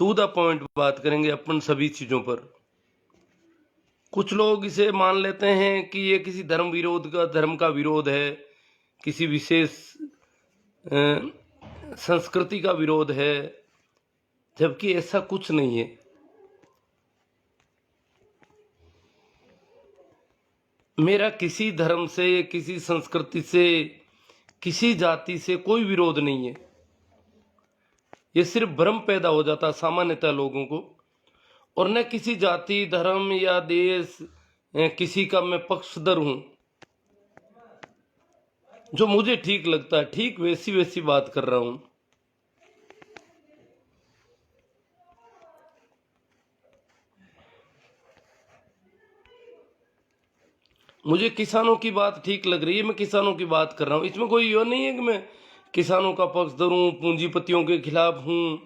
To the point बात करेंगे अपन सभी चीजों पर। कुछ लोग इसे मान लेते हैं कि ये किसी धर्म का विरोध है, किसी विशेष संस्कृति का विरोध है, जबकि ऐसा कुछ नहीं है। मेरा किसी धर्म से, किसी संस्कृति से, किसी जाति से कोई विरोध नहीं है। ये सिर्फ भ्रम पैदा हो जाता सामान्यतः लोगों को, और न किसी जाति, धर्म या देश किसी का मैं पक्षधर हूं। जो मुझे ठीक लगता है ठीक वैसी वैसी बात कर रहा हूं। मुझे किसानों की बात ठीक लग रही है, मैं किसानों की बात कर रहा हूं। इसमें कोई ये नहीं है कि मैं किसानों का पक्षधर हूं, पूंजीपतियों के खिलाफ हूं।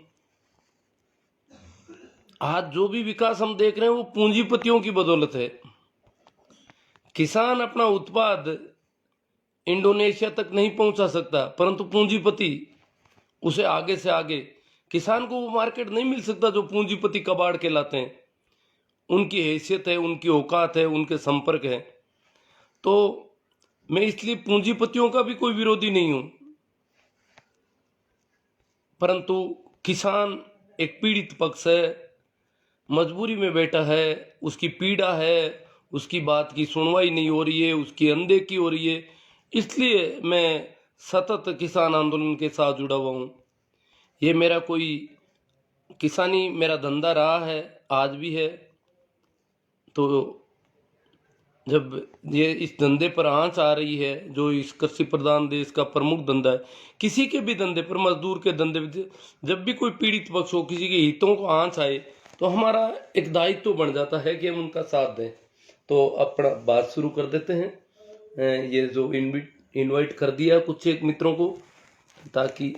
आज जो भी विकास हम देख रहे हैं वो पूंजीपतियों की बदौलत है। किसान अपना उत्पाद इंडोनेशिया तक नहीं पहुंचा सकता, परंतु पूंजीपति उसे आगे से आगे, किसान को वो मार्केट नहीं मिल सकता जो पूंजीपति कबाड़ के लाते हैं। उनकी हैसियत है, उनकी औकात है, उनके संपर्क है। तो मैं इसलिए पूंजीपतियों का भी कोई विरोधी नहीं हूं, परंतु किसान एक पीड़ित पक्ष है, मजबूरी में बैठा है, उसकी पीड़ा है, उसकी बात की सुनवाई नहीं हो रही है, उसकी अनदेखी हो रही है। इसलिए मैं सतत किसान आंदोलन के साथ जुड़ा हुआ हूँ। ये मेरा कोई किसानी मेरा धंधा रहा है, आज भी है। तो जब ये इस धंधे पर आंच आ रही है, जो इस कृषि प्रधान देश का प्रमुख धंधा है, किसी के भी धंधे पर, मजदूर के धंधे पर जब भी कोई पीड़ित पक्ष हो, किसी के हितों को आंच आए, तो हमारा एक दायित्व बन जाता है कि हम उनका साथ दें। तो अपना बात शुरू कर देते हैं। ये जो इनवाइट कर दिया कुछ एक मित्रों को, ताकि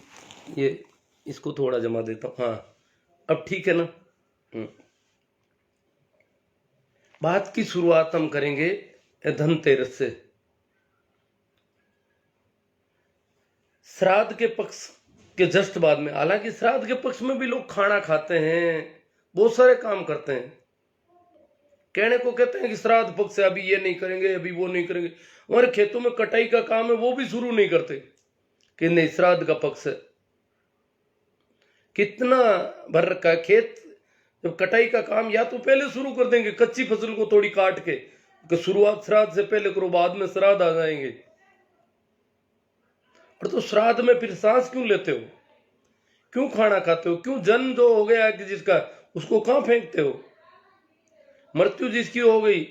ये इसको थोड़ा जमा देता हूँ। हाँ, अब ठीक है ना। बात की शुरुआत हम करेंगे धनतेरस से। श्राद्ध के पक्ष के जस्ट बाद में, हालांकि श्राद्ध के पक्ष में भी लोग खाना खाते हैं, बहुत सारे काम करते हैं। कहने को कहते हैं कि श्राद्ध पक्ष है, अभी ये नहीं करेंगे, अभी वो नहीं करेंगे। हमारे खेतों में कटाई का काम है, वो भी शुरू नहीं करते कि नहीं श्राद्ध का पक्ष है। कितना भर रखा है खेत। जब कटाई का काम या तो पहले शुरू कर देंगे, कच्ची फसल को थोड़ी काट के शुरुआत श्राद्ध से पहले करो, बाद में श्राद्ध आ जाएंगे। और तो श्राद्ध में फिर सांस क्यों लेते हो, क्यों खाना खाते हो, क्यों जन्म जो हो गया कि जिसका, उसको कहां फेंकते हो? मृत्यु जिसकी हो गई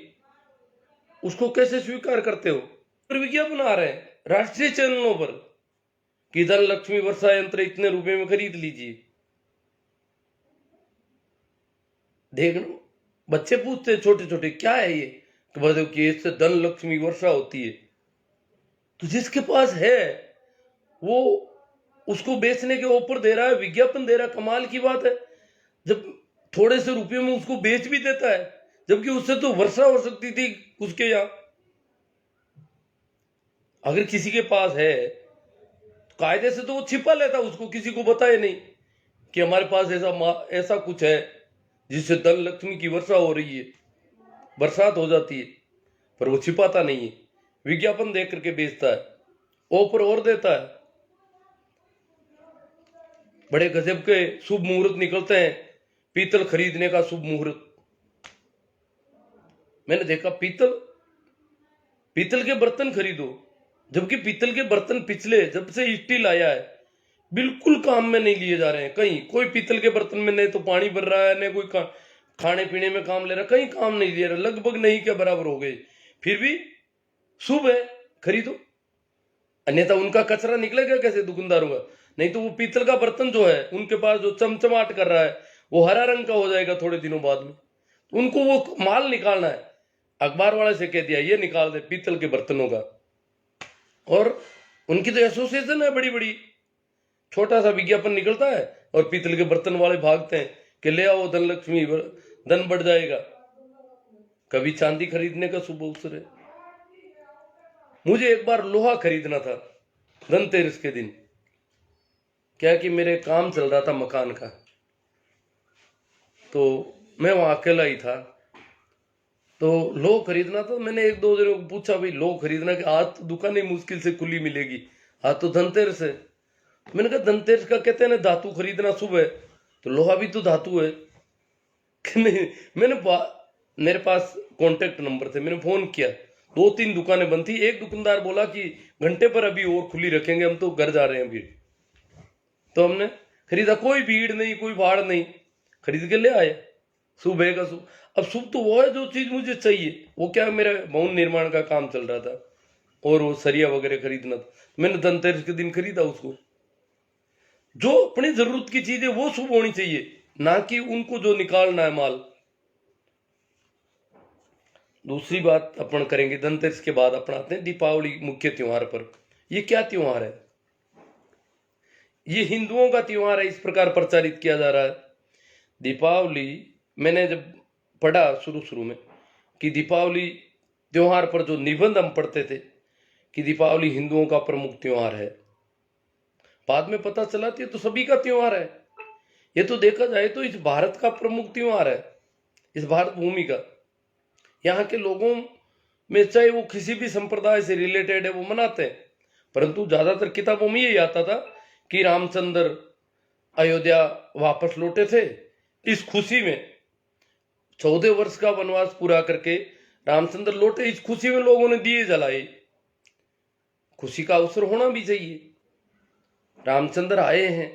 उसको कैसे स्वीकार करते हो? विज्ञापन आ रहे हैं राष्ट्रीय चैनलों पर कि धन लक्ष्मी वर्षा यंत्र इतने रुपए में खरीद लीजिए। देखना, बच्चे पूछते छोटे छोटे क्या है ये, कि इससे धन लक्ष्मी वर्षा होती है। तो जिसके पास है वो उसको बेचने के ऊपर दे रहा है, विज्ञापन दे रहा है। कमाल की बात है, जब थोड़े से रुपये में उसको बेच भी देता है, जबकि उससे तो वर्षा हो सकती थी उसके यहां। अगर किसी के पास है तो कायदे से तो वो छिपा लेता, उसको किसी को बताए नहीं कि हमारे पास ऐसा कुछ है जिससे धन लक्ष्मी की वर्षा हो रही है, बरसात हो जाती है। पर वो छिपाता नहीं है, विज्ञापन देख करके बेचता है, ऑफर और देता है। बड़े गजब के शुभ मुहूर्त निकलते हैं, पीतल खरीदने का शुभ मुहूर्त। मैंने देखा पीतल के बर्तन खरीदो, जबकि पीतल के बर्तन पिछले जब से स्टील आया है बिल्कुल काम में नहीं लिए जा रहे हैं। कहीं कोई पीतल के बर्तन में नहीं तो पानी भर रहा है, नहीं कोई खाने पीने में काम ले रहा, कहीं काम नहीं ले रहा, लगभग नहीं के बराबर हो गए। फिर भी शुभ है, खरीदो, अन्यथा उनका कचरा निकलेगा कैसे दुकानदारों का? नहीं तो वो पीतल का बर्तन जो है उनके पास जो चमचमाट कर रहा है वो हरा रंग का हो जाएगा थोड़े दिनों बाद में। तो उनको वो माल निकालना है, अखबार वाले से कह दिया ये निकाल दे पीतल के बर्तनों का। और उनकी तो एसोसिएशन है बड़ी बड़ी, छोटा सा विज्ञापन निकलता है और पीतल के बर्तन वाले भागते हैं कि ले आओ धन लक्ष्मी, धन बढ़ जाएगा। कभी चांदी खरीदने का शुभ अवसर है। मुझे एक बार लोहा खरीदना था धनतेरस के दिन, क्या कि मेरे काम चल रहा था मकान का। तो मैं वहाँ अकेला ही था। तो लो खरीदना, तो मैंने एक दो जनों को पूछा, भाई लो खरीदना कि आज तो दुकानें मुश्किल से खुली मिलेगी, आज तो धनतेरस है। मैंने कहा धनतेरस का कहते हैं ना धातु खरीदना शुभ है, तो लोहा भी तो धातु है कि नहीं। मेरे पास कांटेक्ट नंबर थे, मैंने फोन किया, दो तीन दुकानें बंद थी। एक दुकानदार बोला कि घंटे पर अभी और खुली रखेंगे, हम तो घर जा रहे हैं अभी। तो हमने खरीदा, कोई भीड़ नहीं, कोई भाड़ नहीं, खरीद के ले आए। शुभ है का शुभ। अब शुभ तो वो है जो चीज मुझे चाहिए। वो क्या, मेरा भवन निर्माण का काम चल रहा था और वो सरिया वगैरह खरीदना था, मैंने धनतेरस के दिन खरीदा उसको। जो अपनी जरूरत की चीज है वो शुभ होनी चाहिए, ना कि उनको जो निकालना है माल। दूसरी बात अपन करेंगे, धनतेरस के बाद अपन आते हैं दीपावली मुख्य त्योहार पर। ये क्या त्योहार है? ये हिंदुओं का त्योहार है, इस प्रकार प्रचारित किया जा रहा है। दीपावली, मैंने जब पढ़ा शुरू शुरू में कि दीपावली त्योहार पर जो निबंध हम पढ़ते थे कि दीपावली हिंदुओं का प्रमुख त्योहार है, बाद में पता चला कि ये तो सभी का त्योहार है। ये तो देखा जाए तो इस भारत का प्रमुख त्योहार है, इस भारत भूमि का। यहाँ के लोगों में चाहे वो किसी भी संप्रदाय से रिलेटेड है वो मनाते हैं, परंतु ज्यादातर किताबों में यही आता था कि रामचंद्र अयोध्या वापस लौटे थे। इस खुशी में 14 वर्ष का वनवास पूरा करके रामचंद्र लौटे, इस खुशी में लोगों ने दिए जलाए। खुशी का अवसर होना भी चाहिए, रामचंद्र आए हैं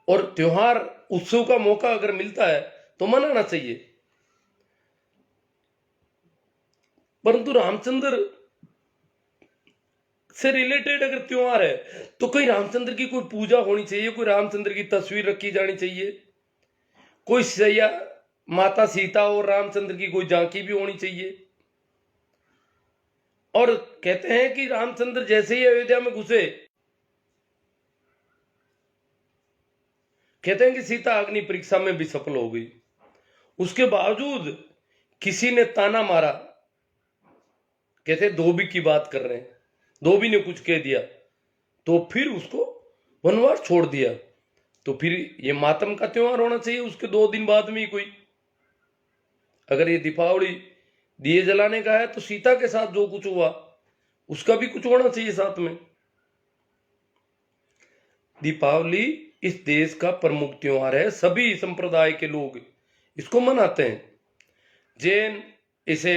और त्योहार उत्सव का मौका अगर मिलता है तो मनाना चाहिए। परंतु रामचंद्र से रिलेटेड अगर त्योहार है तो कोई रामचंद्र की कोई पूजा होनी चाहिए, कोई रामचंद्र की तस्वीर रखी जानी चाहिए, कोई सैया माता सीता और रामचंद्र की कोई झांकी भी होनी चाहिए। और कहते हैं कि रामचंद्र जैसे ही अयोध्या में घुसे, कहते हैं कि सीता अग्नि परीक्षा में भी सफल हो गई। उसके बावजूद किसी ने ताना मारा, कहते धोबी की बात कर रहे हैं, धोबी ने कुछ कह दिया तो फिर उसको वनवास छोड़ दिया। तो फिर ये मातम का त्योहार होना चाहिए उसके 2 दिन बाद में ही कोई। अगर ये दीपावली दिए जलाने का है तो सीता के साथ जो कुछ हुआ उसका भी कुछ होना चाहिए साथ में। दीपावली इस देश का प्रमुख त्योहार है, सभी संप्रदाय के लोग इसको मनाते हैं। जैन इसे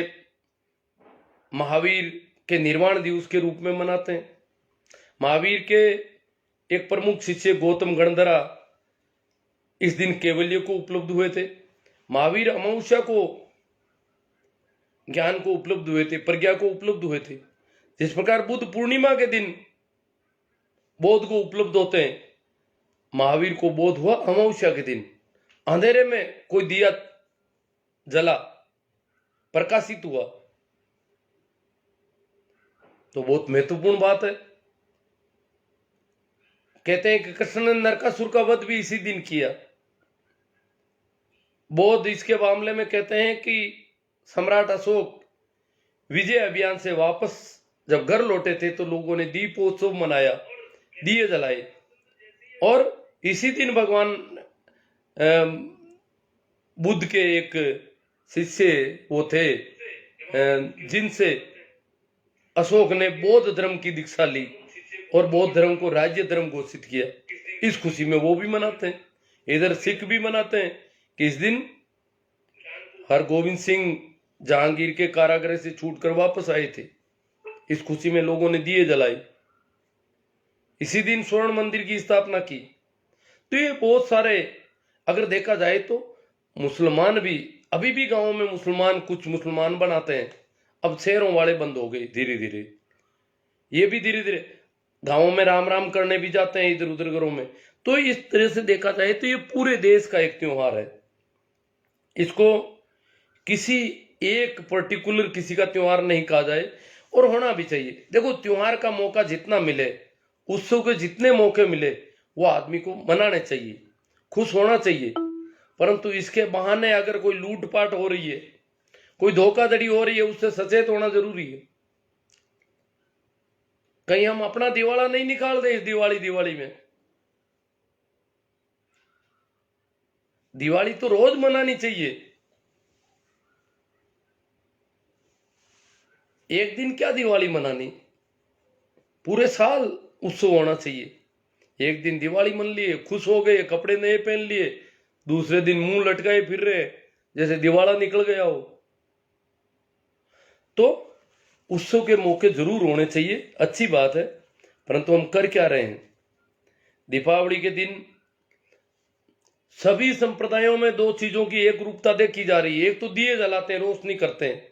महावीर के निर्वाण दिवस के रूप में मनाते हैं। महावीर के एक प्रमुख शिष्य गौतम गणधरा इस दिन कैवल्य को उपलब्ध हुए थे। महावीर अमावस्या को ज्ञान को उपलब्ध हुए थे, प्रज्ञा को उपलब्ध हुए थे। जिस प्रकार बुद्ध पूर्णिमा के दिन बोध को उपलब्ध होते हैं, महावीर को बोध हुआ अमावस्या के दिन। अंधेरे में कोई दिया जला, प्रकाशित हुआ, तो बहुत महत्वपूर्ण बात है। कहते हैं कि कृष्ण ने नरकासुर का वध भी इसी दिन किया। बौद्ध इसके मामले में कहते हैं कि सम्राट अशोक विजय अभियान से वापस जब घर लौटे थे तो लोगों ने दीपोत्सव मनाया, दिए जलाए। और इसी दिन भगवान बुद्ध के एक शिष्य वो थे जिनसे अशोक ने बौद्ध धर्म की दीक्षा ली और बौद्ध धर्म को राज्य धर्म घोषित किया। इस खुशी में वो भी मनाते हैं। इधर सिख भी मनाते हैं कि इस दिन हरगोविंद सिंह जहांगीर के कारागृह से छूटकर वापस आए थे। इस खुशी में लोगों ने दिए जलाए। इसी दिन स्वर्ण मंदिर की स्थापना की। तो ये बहुत सारे, अगर देखा जाए तो मुसलमान भी अभी भी गांवों में मुसलमान कुछ मुसलमान बनाते हैं। अब शहरों वाले बंद हो गए धीरे धीरे। ये भी धीरे धीरे गांवों में राम राम करने भी जाते हैं इधर उधर घरों में। तो इस तरह से देखा जाए तो ये पूरे देश का एक त्योहार है। इसको किसी एक पर्टिकुलर किसी का त्योहार नहीं कहा जाए और होना भी चाहिए। देखो, त्योहार का मौका जितना मिले, उत्सव के जितने मौके मिले वो आदमी को मनाने चाहिए, खुश होना चाहिए। परंतु इसके बहाने अगर कोई लूटपाट हो रही है, कोई धोखाधड़ी हो रही है, उससे सचेत होना जरूरी है। कहीं हम अपना दिवाला नहीं निकाल दे इस दिवाली में। दिवाली तो रोज मनानी चाहिए, एक दिन क्या दिवाली मनानी, पूरे साल उत्सव होना चाहिए। एक दिन दिवाली मन लिए, खुश हो गए, कपड़े नए पहन लिए, दूसरे दिन मुंह लटकाए फिर रहे जैसे दिवाला निकल गया हो। तो उत्सव के मौके जरूर होने चाहिए, अच्छी बात है, परंतु हम कर क्या रहे हैं। दीपावली के दिन सभी संप्रदायों में दो चीजों की एक रूपता देखी जा रही है। एक तो दिए जलाते हैं, रोशनी करते हैं,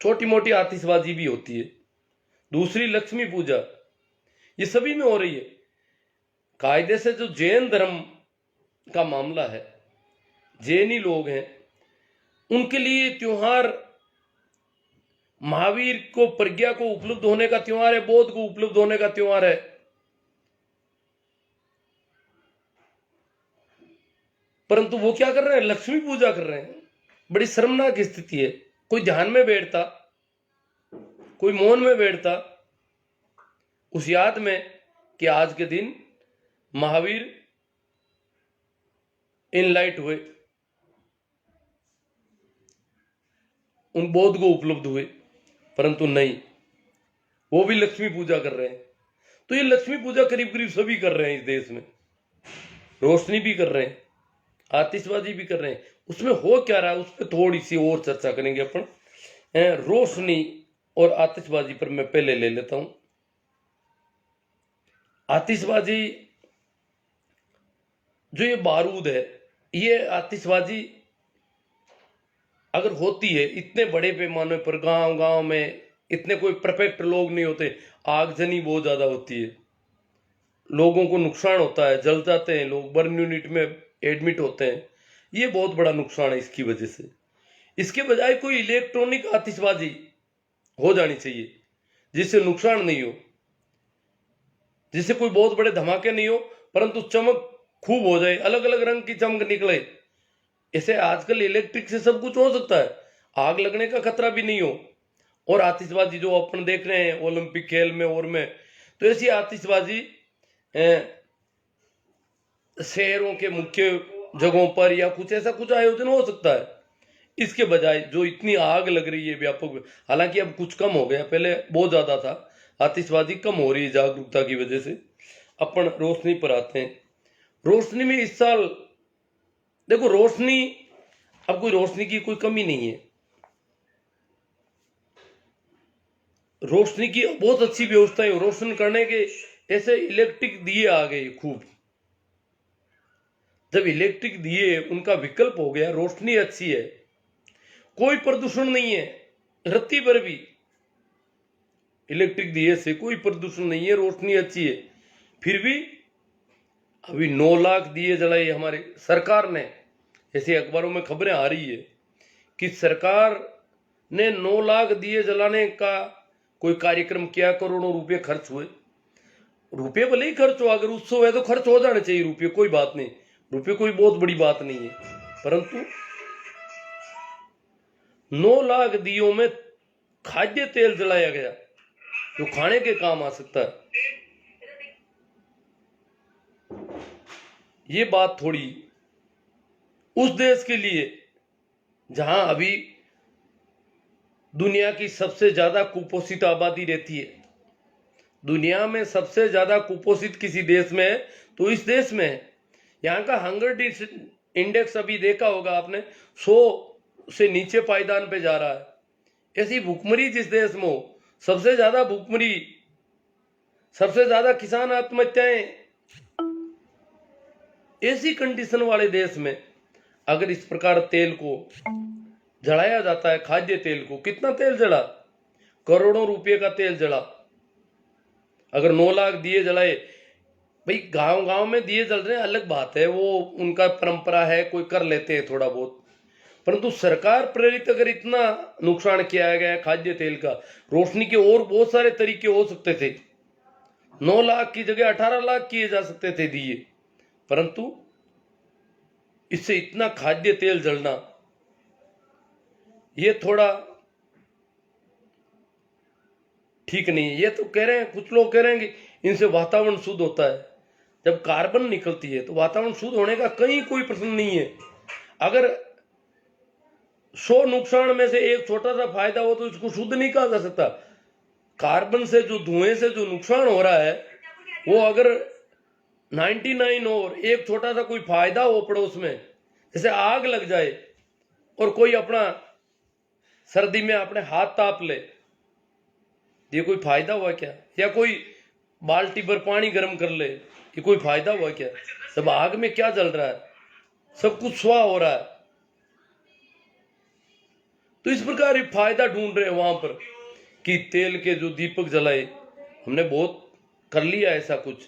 छोटी मोटी आतिशबाजी भी होती है। दूसरी लक्ष्मी पूजा, ये सभी में हो रही है। कायदे से जो जैन धर्म का मामला है, जैनी लोग हैं, उनके लिए त्योहार महावीर को, प्रज्ञा को उपलब्ध होने का त्योहार है, बोध को उपलब्ध होने का त्योहार है। परंतु वो क्या कर रहे हैं, लक्ष्मी पूजा कर रहे हैं। बड़ी शर्मनाक स्थिति है। कोई ध्यान में बैठता, कोई मौन में बैठता, उस याद में कि आज के दिन महावीर इनलाइट हुए, उन बोध को उपलब्ध हुए, परंतु नहीं, वो भी लक्ष्मी पूजा कर रहे हैं। तो ये लक्ष्मी पूजा करीब करीब सभी कर रहे हैं इस देश में। रोशनी भी कर रहे हैं, आतिशबाजी भी कर रहे हैं। उसमें हो क्या रहा है, उस पर थोड़ी सी और चर्चा करेंगे अपन। रोशनी और आतिशबाजी पर मैं पहले ले लेता हूं। आतिशबाजी जो ये बारूद है, ये आतिशबाजी अगर होती है इतने बड़े पैमाने पर, गांव गांव में इतने कोई परफेक्ट लोग नहीं होते, आगजनी बहुत ज्यादा होती है, लोगों को नुकसान होता है, जल जाते हैं लोग, बर्न यूनिट में एडमिट होते हैं। ये बहुत बड़ा नुकसान है इसकी वजह से। इसके बजाय कोई इलेक्ट्रॉनिक आतिशबाजी हो जानी चाहिए जिससे नुकसान नहीं हो, जिससे कोई बहुत बड़े धमाके नहीं हो, परंतु चमक खूब हो जाए, अलग अलग रंग की चमक निकले। ऐसे आजकल इलेक्ट्रिक से सब कुछ हो सकता है, आग लगने का खतरा भी नहीं हो। और आतिशबाजी जो अपन देख रहे हैं ओलंपिक खेल में और में, तो ऐसी आतिशबाजी शहरों के मुख्य जगहों पर या कुछ ऐसा कुछ आयोजन हो सकता है। इसके बजाय जो इतनी आग लग रही है व्यापक, हालांकि अब कुछ कम हो गया, पहले बहुत ज्यादा था, आतिशबाजी कम हो रही है जागरूकता की वजह से। अपन रोशनी पर आते हैं। रोशनी में इस साल देखो, रोशनी, अब कोई रोशनी की कोई कमी नहीं है, रोशनी की बहुत अच्छी व्यवस्था है। रोशन करने के ऐसे इलेक्ट्रिक दिए आ गए खूब। जब इलेक्ट्रिक दिए उनका विकल्प हो गया, रोशनी अच्छी है, कोई प्रदूषण नहीं है, रत्ती भर भी इलेक्ट्रिक दिए से कोई प्रदूषण नहीं है, रोशनी अच्छी है। फिर भी अभी 9 लाख दिए जलाए हमारे सरकार ने, ऐसे अखबारों में खबरें आ रही है कि सरकार ने 9 लाख दिए जलाने का कोई कार्यक्रम किया, करोड़ों रुपए खर्च हुए। रुपये भले ही खर्च हो, अगर उत्सव है तो खर्च हो जाने चाहिए रुपये, कोई बात नहीं, रुपये कोई बहुत बड़ी बात नहीं है, परंतु 9 लाख दियों में खाद्य तेल जलाया गया जो खाने के काम आ सकता है। ये बात थोड़ी उस देश के लिए जहां अभी दुनिया की सबसे ज्यादा कुपोषित आबादी रहती है, दुनिया में सबसे ज्यादा कुपोषित किसी देश में है तो इस देश में है। यहाँ का हंगर इंडेक्स अभी देखा होगा आपने, 100 से नीचे पायदान पे जा रहा है। ऐसी भुखमरी जिस देश में हो, सबसे ज्यादा भुखमरी, सबसे ज्यादा किसान आत्महत्याएं, ऐसी कंडीशन वाले देश में अगर इस प्रकार तेल को जलाया जाता है, खाद्य तेल को, कितना तेल जला, करोड़ों रुपए का तेल जला। अगर 9 लाख दिए जलाए, भाई गांव गांव में दिए जल रहे हैं अलग बात है, वो उनका परंपरा है, कोई कर लेते हैं थोड़ा बहुत, परंतु सरकार प्रेरित अगर इतना नुकसान किया गया है खाद्य तेल का, रोशनी के और बहुत सारे तरीके हो सकते थे। 9 लाख की जगह 18 लाख किए जा सकते थे दिए, परंतु इससे इतना खाद्य तेल जलना, ये थोड़ा ठीक नहीं है। ये तो कह रहे हैं, कुछ लोग कह रहे हैं कि इनसे वातावरण शुद्ध होता है। जब कार्बन निकलती है तो वातावरण शुद्ध होने का कहीं कोई प्रश्न नहीं है। अगर 100 नुकसान में से एक छोटा सा फायदा हो तो इसको शुद्ध नहीं कहा जा सकता। कार्बन से जो धुएं से जो नुकसान हो रहा है वो अगर 99 और एक छोटा सा कोई फायदा हो पड़ोस में, जैसे आग लग जाए और कोई अपना सर्दी में अपने हाथ ताप ले, ये कोई फायदा हुआ क्या? या कोई बाल्टी पर पानी गर्म कर ले, ये कोई फायदा हुआ क्या? सब आग में क्या जल रहा है, सब कुछ स्वाह हो रहा है। तो इस प्रकार फायदा ढूंढ रहे हैं वहां पर कि तेल के जो दीपक जलाए। हमने बहुत कर लिया ऐसा कुछ,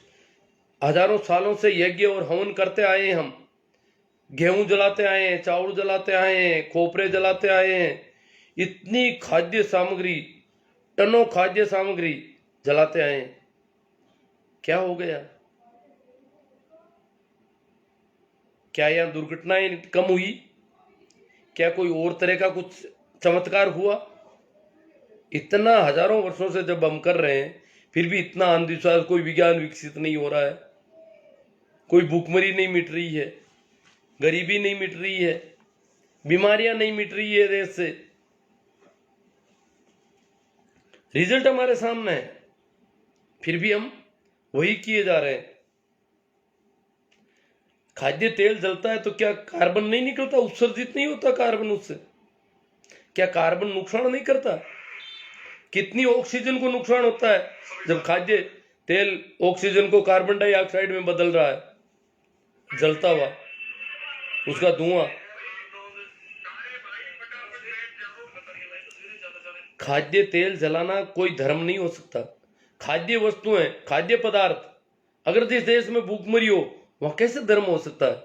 हजारों सालों से यज्ञ और हवन करते आए हैं। हम गेहूं जलाते आए हैं, चावल जलाते आए हैं, खोपरे जलाते आए हैं, इतनी खाद्य सामग्री, टनों खाद्य सामग्री जलाते आए हैं। क्या हो गया? क्या यहां दुर्घटनाएं कम हुई? क्या कोई और तरह का कुछ चमत्कार हुआ? इतना हजारों वर्षों से जब हम कर रहे हैं फिर भी इतना अंधविश्वास, कोई विज्ञान विकसित नहीं हो रहा है, कोई भूखमरी नहीं मिट रही है, गरीबी नहीं मिट रही है, बीमारियां नहीं मिट रही है देश से। रिजल्ट हमारे सामने है, फिर भी हम वही किए जा रहे हैं। खाद्य तेल जलता है तो क्या कार्बन नहीं निकलता, उत्सर्जित नहीं होता कार्बन उससे? क्या कार्बन नुकसान नहीं करता? कितनी ऑक्सीजन को नुकसान होता है जब खाद्य तेल ऑक्सीजन को कार्बन डाइऑक्साइड में बदल रहा है जलता हुआ, उसका धुआं। खाद्य तेल जलाना कोई धर्म नहीं हो सकता। खाद्य वस्तुएं, खाद्य पदार्थ, अगर जिस देश में भूखमरी हो वहां कैसे धर्म हो सकता है?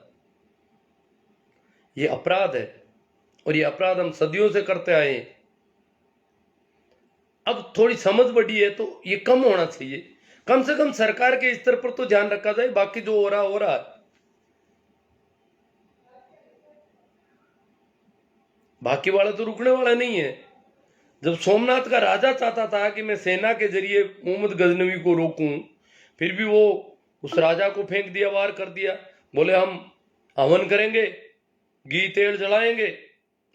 ये अपराध है और ये अपराध हम सदियों से करते आए हैं। अब थोड़ी समझ बढ़ी है तो ये कम होना चाहिए। कम से कम सरकार के स्तर पर तो ध्यान रखा जाए, बाकी जो हो रहा है। बाकी वाला तो रुकने वाला नहीं है। जब सोमनाथ का राजा चाहता था कि मैं सेना के जरिए मोहम्मद गजनवी को रोकूं, फिर भी वो उस राजा को फेंक दिया, वार कर दिया। बोले हम हवन करेंगे, घी तेल जलाएंगे,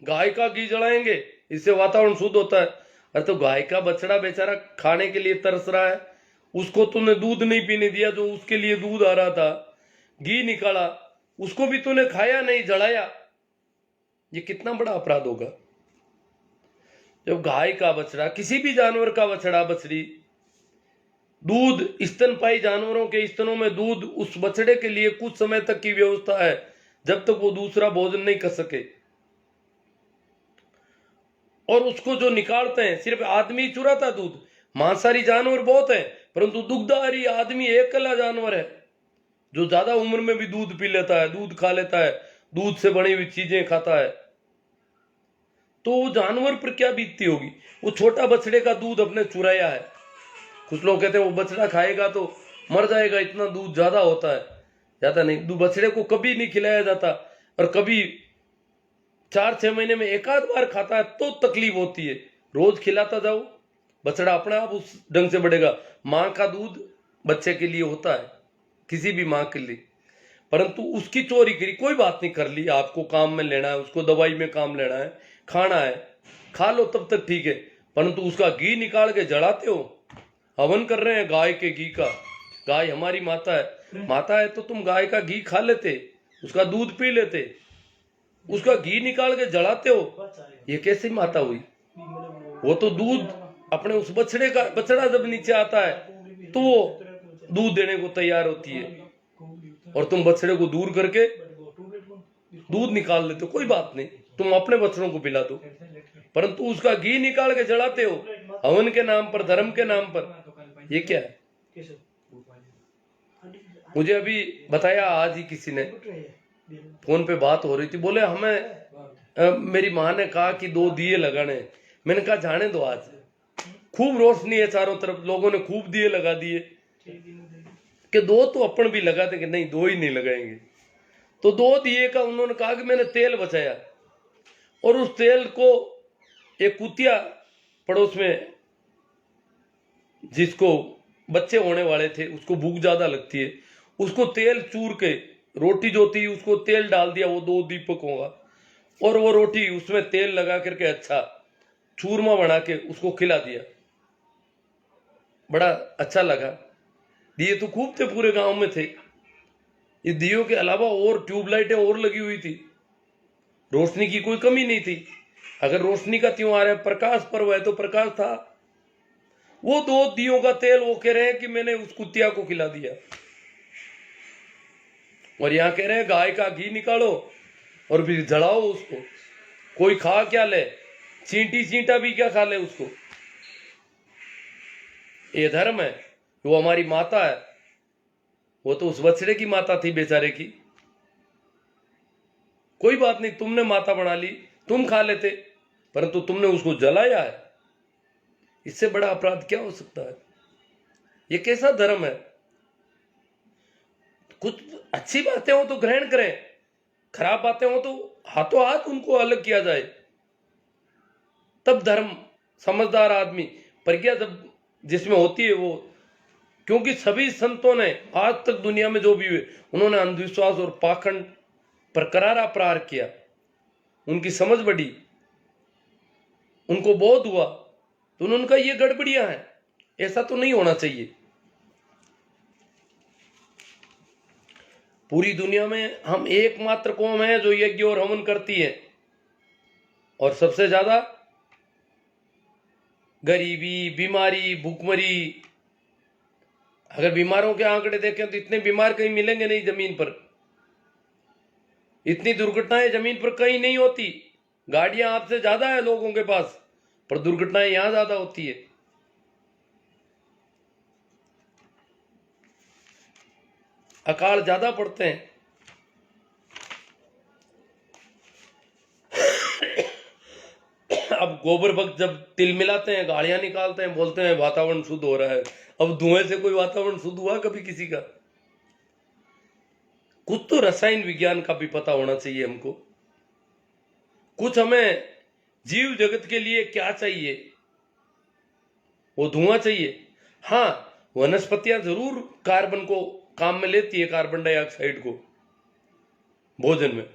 गाय का घी जलाएंगे, इससे वातावरण शुद्ध होता है। अरे तो गाय का बछड़ा बेचारा खाने के लिए तरस रहा है, उसको तूने दूध नहीं पीने दिया जो उसके लिए दूध आ रहा था, घी निकाला, उसको भी तूने खाया नहीं, जलाया। ये कितना बड़ा अपराध होगा? जब गाय का बछड़ा, किसी भी जानवर का बछड़ा बछड़ी, दूध, स्तनपायी जानवरों के स्तनों में दूध उस बछड़े के लिए कुछ समय तक की व्यवस्था है जब तक वो दूसरा भोजन नहीं कर सके। और उसको जो निकालते हैं, सिर्फ आदमी चुराता दूध। मांसाहारी जानवर बहुत है, परंतु दुग्धाहारी आदमी एकला जानवर है जो ज्यादा उम्र में भी दूध पी लेता है, दूध खा लेता है, दूध से बनी हुई चीजें खाता है। तो जानवर पर क्या बीतती होगी? वो छोटा बछड़े का दूध अपने चुराया है। कुछ लोग कहते हैं वो बछड़ा खाएगा तो मर जाएगा, इतना दूध ज्यादा होता है। ज्यादा नहीं, बछड़े को कभी नहीं खिलाया जाता, और कभी 4-6 महीने में एक आध बार खाता है तो तकलीफ होती है। रोज खिलाता जाओ, बछड़ा अपने आप उस ढंग से बढ़ेगा। माँ का दूध बच्चे के लिए होता है, किसी भी माँ के लिए, परंतु उसकी चोरी करी, कोई बात नहीं, कर ली, आपको काम में लेना है, उसको दवाई में काम लेना है, खाना है, खा लो, तब तक ठीक है। परंतु उसका घी निकाल के जलाते हो, हवन कर रहे हैं गाय के घी का। गाय हमारी माता है, माता है तो तुम गाय का घी खा लेते, उसका दूध पी लेते, उसका घी निकाल के जलाते हो, ये कैसी माता हुई? वो तो दूध अपने उस बछड़े का, बछड़ा जब नीचे आता है तो वो दूध देने को तैयार होती है, और तुम बछड़े को दूर करके दूध निकाल लेते हो। कोई बात नहीं, तुम अपने बछड़ों को पिला दो, परंतु उसका घी निकाल के जलाते हो हवन के नाम पर, धर्म के नाम पर। ये क्या है? मुझे अभी बताया आज ही किसी ने, फोन पे बात हो रही थी, बोले हमें मेरी माँ ने कहा कि 2 दिए लगाने। मैंने कहा जाने दो, आज खूब रोशनी है चारों तरफ, लोगों ने खूब दिए लगा दिए, कि 2 तो अपन भी लगा देंगे। नहीं, 2 ही नहीं लगाएंगे। तो 2 दिए का उन्होंने कहा कि मैंने तेल बचाया, और उस तेल को एक कुतिया पड़ोस में, जिसको बच्चे होने वाले थे, उसको भूख ज्यादा लगती है, उसको तेल चूर के, रोटी जो थी उसको तेल डाल दिया, वो 2 दीपक होगा। और वो रोटी उसमें तेल लगा करके अच्छा चूरमा बना के उसको खिला दिया। बड़ा अच्छा लगा। दिए तो खूब थे, पूरे गांव में थे। इस दियों के अलावा और ट्यूबलाइटें और लगी हुई थी, रोशनी की कोई कमी नहीं थी। अगर रोशनी का त्योहार है, प्रकाश पर्व है, तो प्रकाश था। वो 2 दियों का तेल वो कह रहे हैं कि मैंने उस कुतिया को खिला दिया। और यहां कह रहे हैं गाय का घी निकालो और फिर जलाओ उसको। कोई खा क्या ले, चींटी चींटा भी क्या खा ले उसको। ये धर्म है? वो हमारी माता है, वो तो उस बछड़े की माता थी बेचारे की। कोई बात नहीं, तुमने माता बना ली, तुम खा लेते, परंतु तुमने उसको जलाया है। इससे बड़ा अपराध क्या हो सकता है? ये कैसा धर्म है? कुछ अच्छी बातें हो तो ग्रहण करें, खराब बातें हो तो हाथों हाथ उनको अलग किया जाए, तब धर्म। समझदार आदमी, प्रज्ञा जब जिसमें होती है वो। क्योंकि सभी संतों ने आज तक दुनिया में जो भी हुए, उन्होंने अंधविश्वास और पाखंड पर करारा प्रहार किया। उनकी समझ बढ़ी, उनको बोध हुआ, तो उन्होंने कहा ये गड़बड़ियां हैं, ऐसा तो नहीं होना चाहिए। पूरी दुनिया में हम एकमात्र कौम है जो यज्ञ और हवन करती है, और सबसे ज्यादा गरीबी, बीमारी, भूखमरी। अगर बीमारों के आंकड़े देखें तो इतने बीमार कहीं मिलेंगे नहीं जमीन पर। इतनी दुर्घटनाएं जमीन पर कहीं नहीं होती। गाड़ियां आपसे ज्यादा है लोगों के पास, पर दुर्घटनाएं यहां ज्यादा होती है। अकाल ज्यादा पड़ते हैं। अब गोबर भक्त जब तिल मिलाते हैं, गाड़ियां निकालते हैं, बोलते हैं वातावरण शुद्ध हो रहा है। अब धुएं से कोई वातावरण शुद्ध हुआ कभी किसी का? कुछ तो रसायन विज्ञान का भी पता होना चाहिए हमको। कुछ हमें जीव जगत के लिए क्या चाहिए, वो धुआं चाहिए। हाँ, वनस्पतियां जरूर कार्बन को काम में लेती है, कार्बन डाइऑक्साइड को भोजन में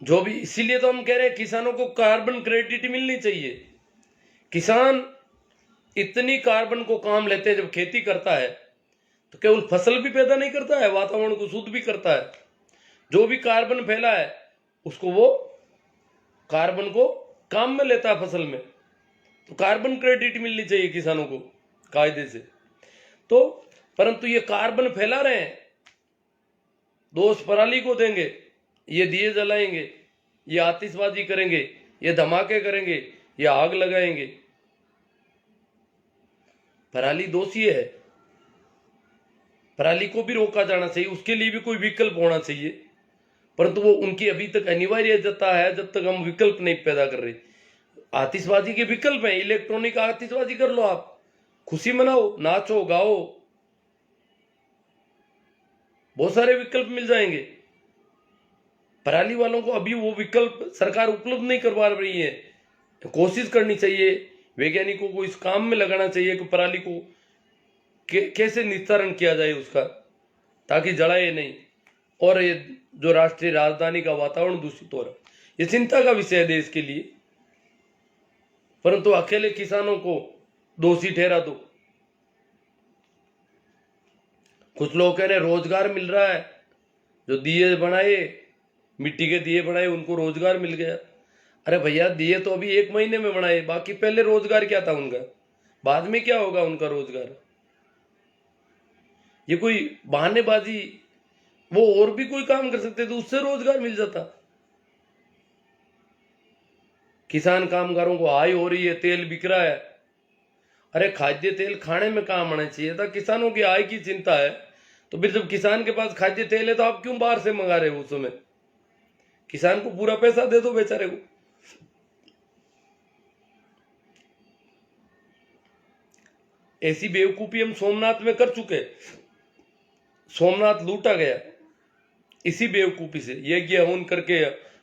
जो भी। इसीलिए तो हम कह रहे हैं किसानों को कार्बन क्रेडिट मिलनी चाहिए। किसान इतनी कार्बन को काम लेते हैं, जब खेती करता है तो केवल फसल भी पैदा नहीं करता है, वातावरण को शुद्ध भी करता है। जो भी कार्बन फैला है उसको वो कार्बन को काम में लेता है फसल में। तो कार्बन क्रेडिट मिलनी चाहिए किसानों को कायदे से। तो परंतु ये कार्बन फैला रहे हैं, दोष पराली को देंगे, ये दिए जलाएंगे, ये आतिशबाजी करेंगे, ये धमाके करेंगे, ये आग लगाएंगे। पराली दोषी है, पराली को भी रोका जाना चाहिए, उसके लिए भी कोई विकल्प होना चाहिए। परंतु वो उनकी अभी तक अनिवार्यता है जब तक हम विकल्प नहीं पैदा कर रहे। आतिशबाजी के विकल्प हैं, इलेक्ट्रॉनिक आतिशबाजी कर लो, आप खुशी मनाओ, नाचो गाओ, बहुत सारे विकल्प मिल जाएंगे। पराली वालों को अभी वो विकल्प सरकार उपलब्ध नहीं करवा रही है। कोशिश करनी चाहिए, वैज्ञानिकों को इस काम में लगाना चाहिए कि पराली को कैसे निस्तारण किया जाए उसका, ताकि जलाए नहीं। और ये जो राष्ट्रीय राजधानी का वातावरण दूषित हो रहा है, ये चिंता का विषय है देश के लिए। परंतु अकेले किसानों को दोषी ठहरा दो। कुछ लोग कह रहे रोजगार मिल रहा है, जो दिए बनाए, मिट्टी के दिए बनाए, उनको रोजगार मिल गया। अरे भैया, दिए तो अभी 1 महीने में बनाए, बाकी पहले रोजगार क्या था उनका? बाद में क्या होगा उनका रोजगार? ये कोई बहानेबाजी। वो और भी कोई काम कर सकते तो उससे रोजगार मिल जाता। किसान कामगारों को आय हो रही है, तेल बिक रहा है। अरे खाद्य तेल खाने में काम आना चाहिए था, किसानों की आय की चिंता है। तो फिर जब किसान के पास खाद्य तेल है तो आप क्यों बाहर से मंगा रहे हो? उस समय किसान को पूरा पैसा दे दो बेचारे को। ऐसी बेवकूफी हम सोमनाथ में कर चुके। सोमनाथ लूटा गया इसी बेवकूफी से। यज्ञ हवन करके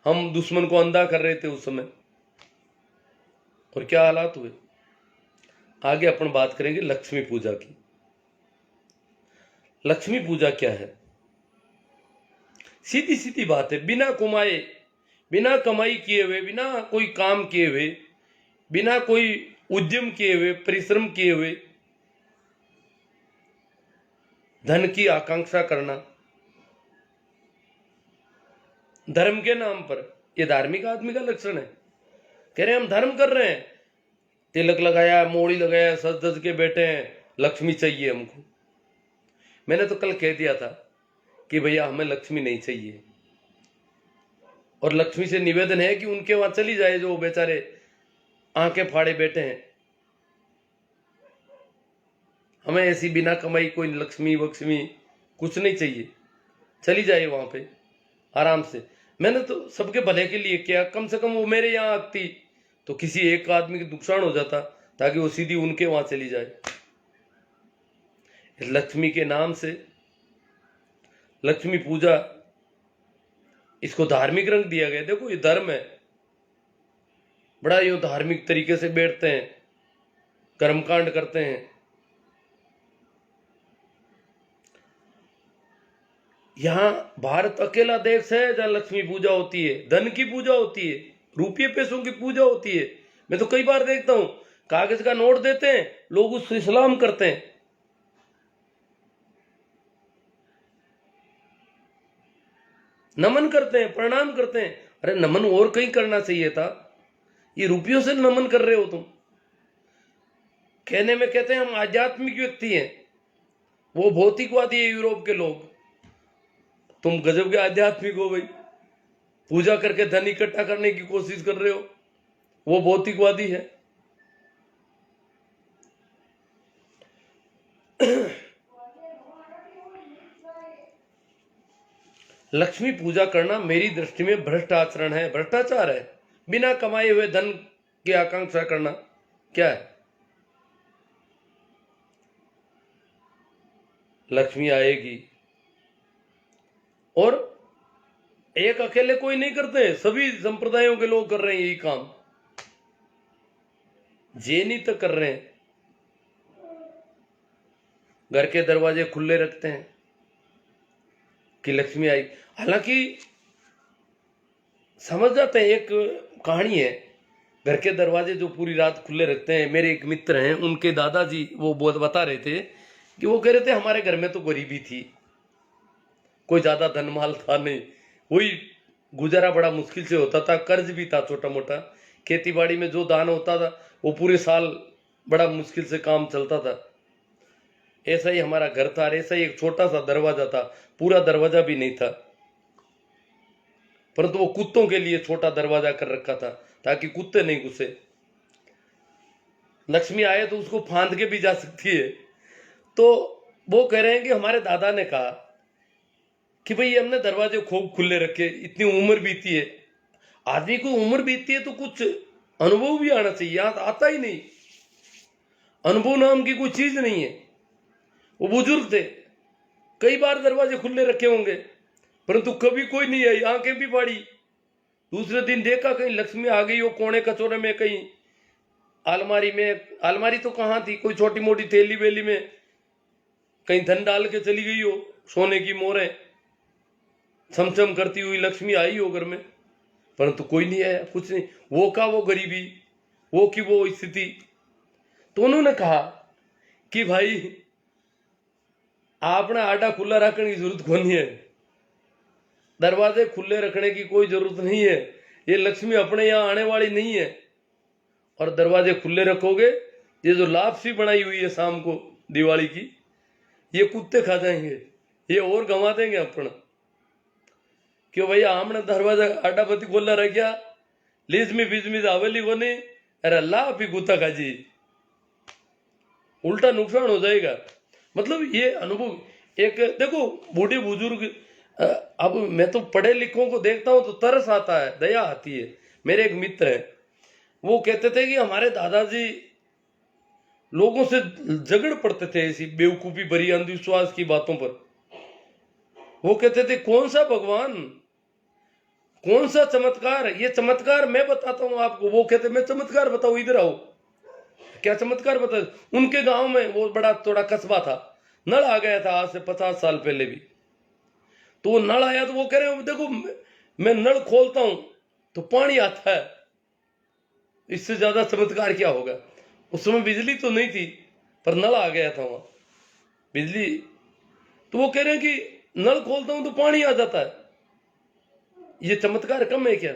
हम दुश्मन को अंधा कर रहे थे उस समय, और क्या हालात हुए। आगे अपन बात करेंगे लक्ष्मी पूजा की। लक्ष्मी पूजा क्या है? सीधी सीधी बात है। बिना कमाए, बिना कमाई किए हुए, बिना कोई काम किए हुए, बिना कोई उद्यम किए हुए, परिश्रम किए हुए धन की आकांक्षा करना धर्म के नाम पर, यह धार्मिक आदमी का लक्षण है। कह रहे हैं हम धर्म कर रहे हैं, तिलक लगाया, मोड़ी लगाया, सज धज के बैठे हैं, लक्ष्मी चाहिए हमको। मैंने तो कल कह दिया था कि भैया हमें लक्ष्मी नहीं चाहिए, और लक्ष्मी से निवेदन है कि उनके वहां चली जाए जो बेचारे आंखें फाड़े बैठे हैं। हमें ऐसी बिना कमाई कोई लक्ष्मी वक्ष्मी कुछ नहीं चाहिए, चली जाए वहां पे आराम से। मैंने तो सबके भले के लिए किया, कम से कम वो मेरे यहाँ आती तो किसी एक आदमी का नुकसान हो जाता, ताकि वो सीधी उनके वहां चली जाए। लक्ष्मी के नाम से लक्ष्मी पूजा, इसको धार्मिक रंग दिया गया। देखो ये धर्म है, बड़ा ये धार्मिक तरीके से बैठते हैं, कर्मकांड करते हैं। यहां भारत अकेला देश है जहां लक्ष्मी पूजा होती है, धन की पूजा होती है, रुपये पैसों की पूजा होती है। मैं तो कई बार देखता हूं, कागज का नोट देते हैं, लोग उससे सलाम करते हैं। नमन करते हैं, प्रणाम करते हैं। अरे नमन और कहीं करना चाहिए था, ये रुपयों से नमन कर रहे हो तुम। कहने में कहते हैं हम आध्यात्मिक व्यक्ति हैं, वो भौतिकवादी है यूरोप के लोग। तुम गजब के आध्यात्मिक हो भाई, पूजा करके धन इकट्ठा करने की कोशिश कर रहे हो, वो भौतिकवादी है। लक्ष्मी पूजा करना मेरी दृष्टि में भ्रष्ट आचरण है, भ्रष्टाचार है। बिना कमाए हुए धन की आकांक्षा करना क्या है? लक्ष्मी आएगी, और एक अकेले कोई नहीं करते, सभी संप्रदायों के लोग कर रहे हैं यही काम। जैनी तक कर रहे हैं, घर के दरवाजे खुले रखते हैं कि लक्ष्मी आई। हालांकि समझ जाते हैं, एक कहानी है, घर के दरवाजे जो पूरी रात खुले रखते हैं। मेरे एक मित्र हैं, उनके दादाजी वो बहुत बता रहे थे कि वो कह रहे थे हमारे घर में तो गरीबी थी, कोई ज्यादा धन माल था नहीं, वही गुजारा बड़ा मुश्किल से होता था, कर्ज भी था छोटा मोटा, खेती बाड़ी में जो दान होता था वो पूरे साल बड़ा मुश्किल से काम चलता था। ऐसा ही हमारा घर था, ऐसा ही एक छोटा सा दरवाजा था, पूरा दरवाजा भी नहीं था, परंतु वो कुत्तों के लिए छोटा दरवाजा कर रखा था ताकि कुत्ते नहीं घुसे। लक्ष्मी आए तो उसको फांद के भी जा सकती है। तो वो कह रहे हैं कि हमारे दादा ने कहा कि भाई हमने दरवाजे खूब खुले रखे, इतनी उम्र बीती है। आदमी को उम्र बीतती है तो कुछ अनुभव भी आना चाहिए, आता ही नहीं। अनुभव नाम की कोई चीज नहीं है। वो बुजुर्ग थे, कई बार दरवाजे खुले रखे होंगे, परंतु कभी कोई नहीं आई, आंखें भी फाड़ी। दूसरे दिन देखा कहीं लक्ष्मी आ गई हो कोने कचोरे में, कहीं अलमारी में, अलमारी तो कहां थी, कोई छोटी मोटी थैली वेली में कहीं धन डाल के चली गई हो, सोने की मोहरें छमछम करती हुई लक्ष्मी आई हो घर में, परंतु कोई नहीं आया, कुछ नहीं। वो का वो गरीबी, वो की वो स्थिति। तो उन्होंने कहा कि भाई आपने आटा खुला रखने की जरूरत कोई नहीं है, दरवाजे खुले रखने की कोई जरूरत नहीं है, ये लक्ष्मी अपने यहां आने वाली नहीं है। और दरवाजे खुले रखोगे, ये जो लापसी बनाई हुई है शाम को दिवाली की, ये कुत्ते खा जाएंगे, ये और गंवा देंगे अपन। क्यों भैया हमने दरवाजा आटा पति खोला रह गया, लीज में बीज में आवेली को नहीं, अरे अल्लाह भी कुत्ता खा जी, उल्टा नुकसान हो जाएगा। मतलब ये अनुभव एक देखो, बूढ़े बुजुर्ग, अब मैं तो पढ़े लिखों को देखता हूं तो तरस आता है, दया आती है। मेरे एक मित्र है, वो कहते थे कि हमारे दादाजी लोगों से झगड़ पड़ते थे ऐसी बेवकूफी भरी अंधविश्वास की बातों पर। वो कहते थे कौन सा भगवान, कौन सा चमत्कार, ये चमत्कार मैं बताता हूं आपको। वो कहते मैं चमत्कार बताऊं, इधर आओ, क्या चमत्कार बता। उनके गांव में वो बड़ा थोड़ा कस्बा था, नल आ गया था आज से 50 साल पहले भी। तो वो नल आया तो वो कह रहे हैं देखो मैं नल खोलता हूं तो पानी आता है, इससे ज्यादा चमत्कार क्या होगा। उस समय बिजली तो नहीं थी पर नल आ गया था वहां बिजली। तो वो कह रहे हैं कि नल खोलता हूं तो पानी आ जाता है, ये चमत्कार कम है क्या।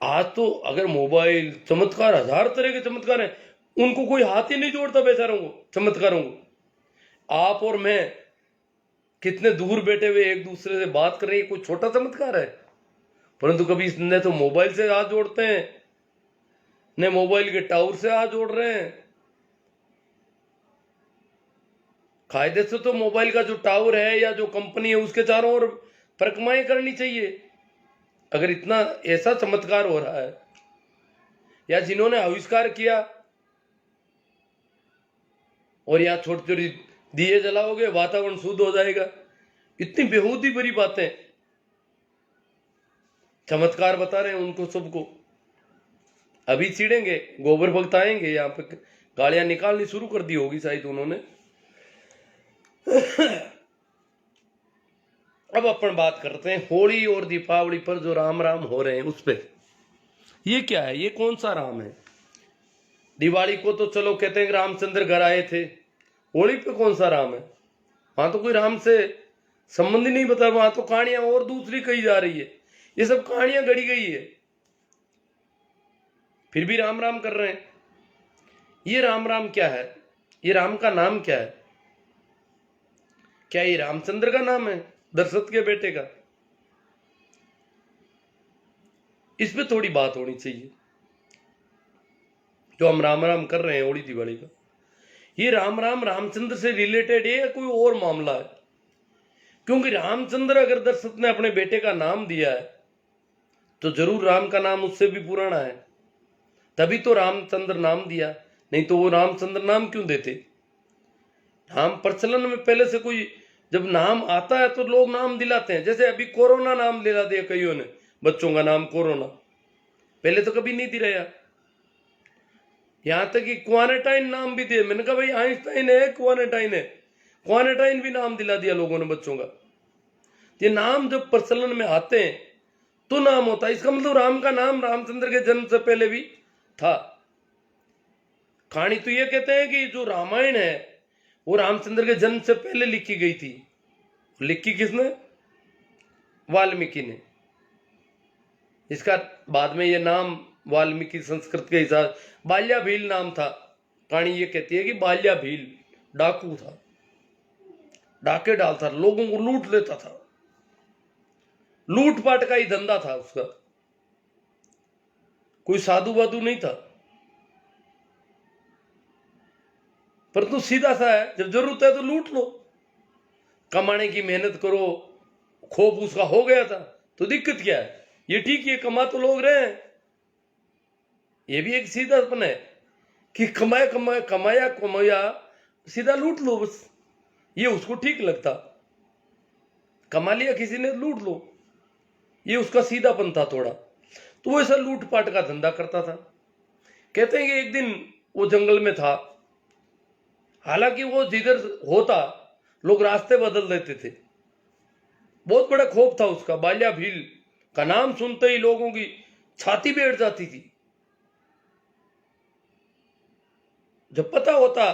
आज तो अगर मोबाइल, चमत्कार हजार तरह के चमत्कार हैं, उनको कोई हाथ ही नहीं जोड़ता बेचारों को, चमत्कारों को। आप और मैं कितने दूर बैठे हुए एक दूसरे से बात कर रहे हैं, कोई छोटा चमत्कार है। परंतु कभी न तो मोबाइल से हाथ जोड़ते हैं, न मोबाइल के टावर से हाथ जोड़ रहे हैं। कायदे से तो मोबाइल का जो टावर है या जो कंपनी है उसके चारों ओर परिक्रमाएं करनी चाहिए। अगर इतना ऐसा चमत्कार हो रहा है, या जिन्होंने आविष्कार किया और यहाँ छोटी छोटी दिए जलाओगे वातावरण शुद्ध हो जाएगा, इतनी बेहूदी भरी बातें, चमत्कार बता रहे हैं उनको सबको। अभी चिड़ेंगे, गोबर भक्त आएंगे, यहाँ पे गालियां निकालनी शुरू कर दी होगी शायद उन्होंने। अब अपन बात करते हैं होली और दीपावली पर जो राम राम हो रहे हैं उस पे। ये क्या है, ये कौन सा राम है। दिवाली को तो चलो कहते हैं कि रामचंद्र घर आए थे, होली पे कौन सा राम है। वहां तो कोई राम से संबंध ही नहीं बता, वहां तो कहानियां और दूसरी कही जा रही है। ये सब कहानियां गढ़ी गई है, फिर भी राम राम कर रहे हैं। ये राम राम क्या है, ये राम का नाम क्या है। क्या ये रामचंद्र का नाम है, दशरथ के बेटे का। इस पे थोड़ी बात होनी चाहिए। जो हम राम राम कर रहे हैं होली दिवाली का, ये राम राम रामचंद्र से रिलेटेड है या कोई और मामला है। क्योंकि रामचंद्र अगर दशरथ ने अपने बेटे का नाम दिया है तो जरूर राम का नाम उससे भी पुराना है, तभी तो रामचंद्र नाम दिया, नहीं तो वो रामचंद्र नाम क्यों देते। नाम प्रचलन में पहले से कोई जब नाम आता है तो लोग नाम दिलाते हैं। जैसे अभी कोरोना नाम दिला दिया कईयों ने, बच्चों का नाम कोरोना, पहले तो कभी नहीं दिलाया। यहां तक कि क्वारंटाइन नाम भी दिए। मैंने कहा भाई आइंस्टाइन है, क्वारंटाइन है, क्वारंटाइन भी नाम दिला दिया लोगों ने बच्चों का। ये नाम जब प्रचलन में आते हैं तो नाम होता है, इसका मतलब राम का नाम रामचंद्र के जन्म से पहले भी था। कहानी तो ये कहते हैं कि जो रामायण है वो रामचंद्र के जन्म से पहले लिखी गई थी। लिखी किसने, वाल्मीकि ने। इसका बाद में ये नाम वाल्मीकि संस्कृत के हिसाब बाल्या भील नाम था। कहानी ये कहती है कि बाल्या भील डाकू था, डाके डालता, लोगों को लूट लेता था, लूटपाट का ही धंधा था उसका, कोई साधु वाधु नहीं था। पर तू सीधा सा है, जब जरूरत है तो लूट लो, कमाने की मेहनत करो। खोप उसका हो गया था तो दिक्कत क्या है, ये ठीक है, कमा तो लोग रहे हैं। ये भी एक सीधापन है कि कमाया सीधा लूट लो बस, ये उसको ठीक लगता। कमा लिया किसी ने, लूट लो, ये उसका सीधापन था थोड़ा। तो वो ऐसा लूटपाट का धंधा करता था। कहते हैं कि एक दिन वो जंगल में था, हालांकि वो जिधर होता लोग रास्ते बदल देते थे। बहुत बड़ा खोप था उसका, बाल्या भील का नाम सुनते ही लोगों की छाती बैठ जाती थी। जब पता होता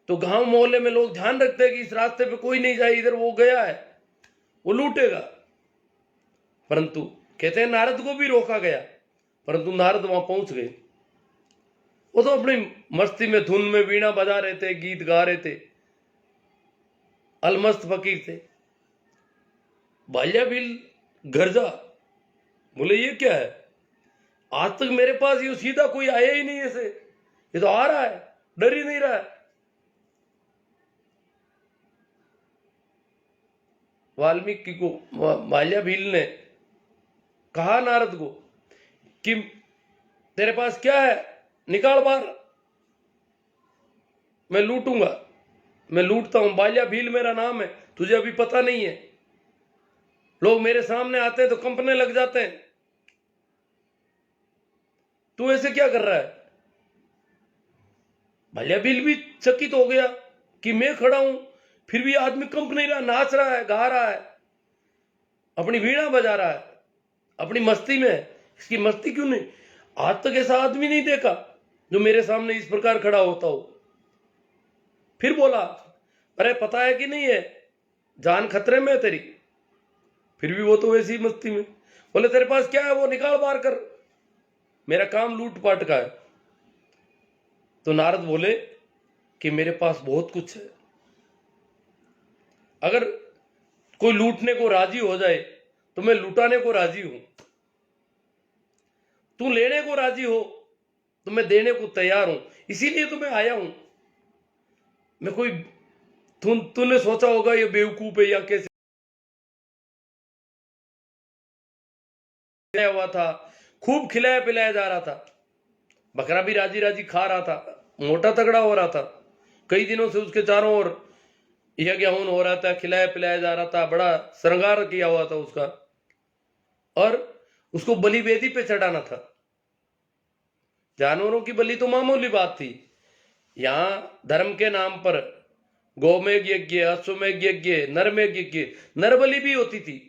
तो गांव मोहल्ले में लोग ध्यान रखते हैं कि इस रास्ते पे कोई नहीं जाए, इधर वो गया है, वो लूटेगा। परंतु कहते हैं नारद को भी रोका गया, परंतु नारद वहां पहुंच गए। वो तो अपनी मस्ती में धुन में वीणा बजा रहे थे, गीत गा रहे थे, अलमस्त फकीर थे। बाल्या भील घर जा, बोले ये क्या है, आज तक मेरे पास ये सीधा कोई आया ही नहीं ऐसे, ये तो आ रहा है, डर ही नहीं रहा है। वाल्मीकि को, बाल्या भील ने कहा नारद को कि तेरे पास क्या है, निकाल बाहर, मैं लूटूंगा, मैं लूटता हूं। बाल्या भील मेरा नाम है, तुझे अभी पता नहीं है। लोग मेरे सामने आते हैं तो कंपने लग जाते हैं, तू ऐसे क्या कर रहा है। बाल्या भील भी चकित हो गया कि मैं खड़ा हूं, फिर भी आदमी कंप नहीं रहा, नाच रहा है, गा रहा है, अपनी वीणा बजा रहा है अपनी मस्ती में। इसकी मस्ती क्यों नहीं? आज तक ऐसा आदमी नहीं देखा जो मेरे सामने इस प्रकार खड़ा होता हो। फिर बोला, अरे पता है कि नहीं है, जान खतरे में है तेरी। फिर भी वो तो वैसी मस्ती में। बोले तेरे पास क्या है, वो निकाल बाहर कर, मेरा काम लूट पाट का है। तो नारद बोले कि मेरे पास बहुत कुछ है, अगर कोई लूटने को राजी हो जाए तो मैं लुटाने को राजी हूं, तू लेने को राजी हो तो मैं देने को तैयार हूं, इसीलिए तो मैं आया हूं। मैं कोई तूने सोचा होगा ये बेवकूफ है या कैसे हुआ था, खूब खिलाया पिलाया जा रहा था, बकरा भी राजी राजी खा रहा था, मोटा तगड़ा हो रहा था, कई दिनों से उसके चारों ओर यज्ञ हवन हो रहा था, खिलाया पिलाया जा रहा था, बड़ा श्रृंगार किया हुआ था उसका, और उसको बलि वेदी पे चढ़ाना था। जानवरों की बलि तो मामूली बात थी, यहां धर्म के नाम पर गोमेघ यज्ञ, अश्वमेघ यज्ञ, नरमेघ यज्ञ, नर बलि भी होती थी।